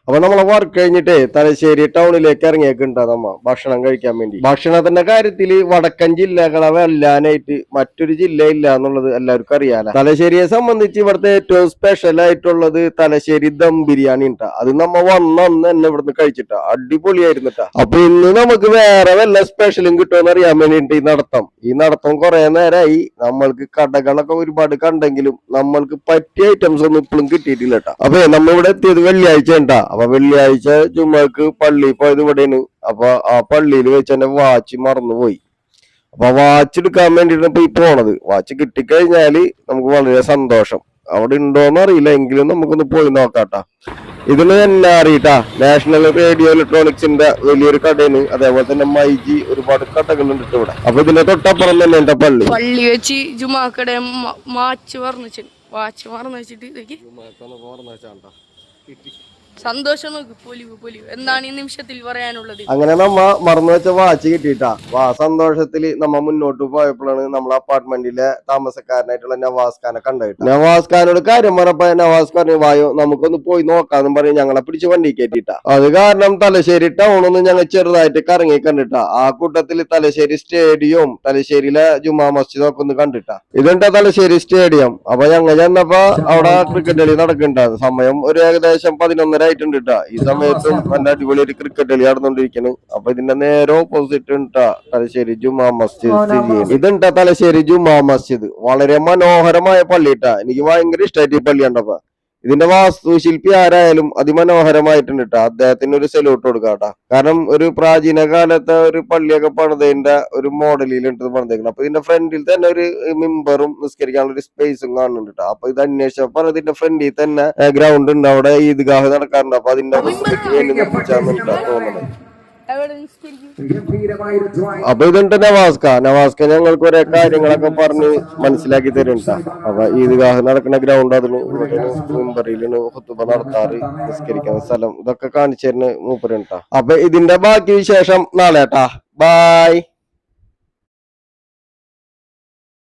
അപ്പൊ നമ്മളെ വർക്ക് കഴിഞ്ഞിട്ട് തലശ്ശേരി ടൗണിലേക്ക് ഇറങ്ങിയേക്കുണ്ടാ നമ്മ ഭക്ഷണം കഴിക്കാൻ വേണ്ടി. ഭക്ഷണത്തിന്റെ കാര്യത്തില് വടക്കൻ ജില്ലകളെ വെല്ലാനായിട്ട് മറ്റൊരു ജില്ല ഇല്ല എന്നുള്ളത് എല്ലാവർക്കും അറിയാലോ. തലശ്ശേരിയെ സംബന്ധിച്ച് ഇവിടുത്തെ ഏറ്റവും സ്പെഷ്യൽ ആയിട്ടുള്ളത് തലശ്ശേരി ദം ബിരിയാണി ഉണ്ടാ. അത് നമ്മ വന്നന്ന് തന്നെ ഇവിടുന്ന് കഴിച്ചിട്ടാ, അടിപൊളിയായിരുന്നിട്ടാ. അപ്പൊ ഇന്ന് നമുക്ക് വേറെ വല്ല സ്പെഷ്യലും കിട്ടുമെന്ന് അറിയാൻ വേണ്ടിട്ട് ഈ നടത്തം കുറെ നേരമായി. നമ്മൾക്ക് കടകളൊക്കെ ഒരുപാട് കണ്ടെങ്കിലും നമ്മൾക്ക് പറ്റിയ ഐറ്റംസ് ഒന്നും ഇപ്പോഴും കിട്ടിയിട്ടില്ല കേട്ടോ. അപ്പൊ നമ്മ ഇവിടെ എത്തിയത് വെള്ളിയാഴ്ച ഉണ്ടാ. അപ്പൊ വെള്ളിയാഴ്ച ചുമ്മാക്ക് പള്ളി പോയത് ഇവിടെയാണ്. അപ്പൊ ആ പള്ളിയിൽ വെച്ച് എന്റെ വാച്ച് മറന്നുപോയി. അപ്പൊ വാച്ച് എടുക്കാൻ വേണ്ടിട്ടാണ് ഇപ്പൊ ഈ പോണത്. വാച്ച് കിട്ടിക്കഴിഞ്ഞാല് നമുക്ക് വളരെ സന്തോഷം. അവിടെ ഉണ്ടോന്ന് അറിയില്ല, എങ്കിലും നമുക്കൊന്ന് പോയി നോക്കാട്ടാ. ഇതിന് തന്നെ അറിയിട്ടാ, നാഷണൽ റേഡിയോ ഇലക്ട്രോണിക്സിന്റെ വലിയൊരു കടയാണ്. അതേപോലെ തന്നെ മൈജി ഒരുപാട് കടകളുണ്ട് ഇവിടെ. അപ്പൊ ഇതിന്റെ തൊട്ടപ്പുറം തന്നെ എന്റെ പള്ളി വെച്ച് ജുമാക്കട വാച്ച് മറന്നു വെച്ചിട്ട് സന്തോഷം നോക്ക്. പൊലിവ് എന്താണ് ഈ നിമിഷത്തിൽ പറയാനുള്ളത്? അങ്ങനെ നമ്മ മറന്നു വെച്ച വാച്ച് കിട്ടിയിട്ടാ. സന്തോഷത്തില് നമ്മ മുന്നോട്ട് പോയപ്പോഴാണ് നമ്മൾ അപ്പാർട്ട്മെന്റിലെ താമസക്കാരനായിട്ടുള്ള നവാസ് ഖാനെ കണ്ടിട്ട്. നവാസ് ഖാനോട് കാര്യം പറഞ്ഞപ്പോ നവാസ് ഖാൻ വായോ നമുക്കൊന്ന് പോയി നോക്കാന്നും പറഞ്ഞ് ഞങ്ങളെ പിടിച്ച് വണ്ടി കയറ്റിട്ടാ. അത് കാരണം തലശ്ശേരി ടൗണൊന്ന് ഞങ്ങൾ ചെറുതായിട്ട് കറങ്ങി കണ്ടിട്ടാ. ആ കൂട്ടത്തിൽ തലശ്ശേരി സ്റ്റേഡിയവും തലശ്ശേരിയിലെ ജുമാ മസ്ജിദും ഒക്കെ ഒന്ന് കണ്ടിട്ടാ. ഇതെന്താ തലശ്ശേരി സ്റ്റേഡിയം. അപ്പൊ ഞങ്ങൾ ചെന്നപ്പോ അവിടെ ക്രിക്കറ്റ് കളി നടക്കുന്നുണ്ടായിരുന്നു. സമയം ഒരു ഏകദേശം 11:30 ആയിട്ടുണ്ട് ട്ടാ. ഈ സമയത്തും നല്ല അടിപൊളി ഒരു ക്രിക്കറ്റ് കളി നടന്നുകൊണ്ടിരിക്കുന്നു. അപ്പൊ ഇതിന്റെ നേരെ ഓപ്പോസിറ്റ് ഉണ്ടാ തലശ്ശേരി ജുമാ മസ്ജിദ്. ഇതുണ്ടാ തലശ്ശേരി ജുമാ മസ്ജിദ്. വളരെ മനോഹരമായ പള്ളിട്ടാ. എനിക്ക് ഭയങ്കര ഇഷ്ടമായിട്ട് ഈ പള്ളി കണ്ടപ്പോ. ഇതിന്റെ വാസ്തുശില്പി ആരായാലും അതിമനോഹരമായിട്ടുണ്ട് കേട്ടോ. അദ്ദേഹത്തിന് ഒരു സല്യൂട്ട് കൊടുക്കാട്ടാ. കാരണം ഒരു പ്രാചീന കാലത്തെ ഒരു പള്ളിയൊക്കെ പണിതതിന്റെ ഒരു മോഡലിലിട്ട് പണിതേക്കണം. അപ്പൊ ഇതിന്റെ ഫ്രണ്ടിൽ തന്നെ ഒരു മിമ്പറും നിസ്കരിക്കാനുള്ള ഒരു സ്പേസും കാണുന്നുണ്ട് കേട്ടോ. അപ്പൊ ഇത് അന്വേഷിച്ചപ്പോ ഇതിന്റെ ഫ്രണ്ടിൽ തന്നെ ഗ്രൗണ്ട് ഉണ്ട്. അവിടെ ഈദ്ഗാഹ് നടക്കാറുണ്ട്. അപ്പൊ അതിന്റെ നിർമ്മിച്ചാണ് തോന്നുന്നത്. അപ്പൊ ഇതുണ്ട് നവാസ്ക ഞങ്ങൾക്ക് കുറെ കാര്യങ്ങളൊക്കെ പറഞ്ഞ് മനസ്സിലാക്കി തരുന്നുണ്ട. അപ്പൊ ഈദ്ഗാഹ് നടക്കുന്ന ഗ്രൗണ്ട് അതിന് മുമ്പറിയിലാണ് ഖുതുബ നടത്താറ്, നിസ്കരിക്കുന്ന സ്ഥലം, ഇതൊക്കെ കാണിച്ചു തരുന്ന മൂപ്പരുണ്ടാ. അപ്പൊ ഇതിന്റെ ബാക്കി വിശേഷം നാളെ ട്ടാ. ബൈ.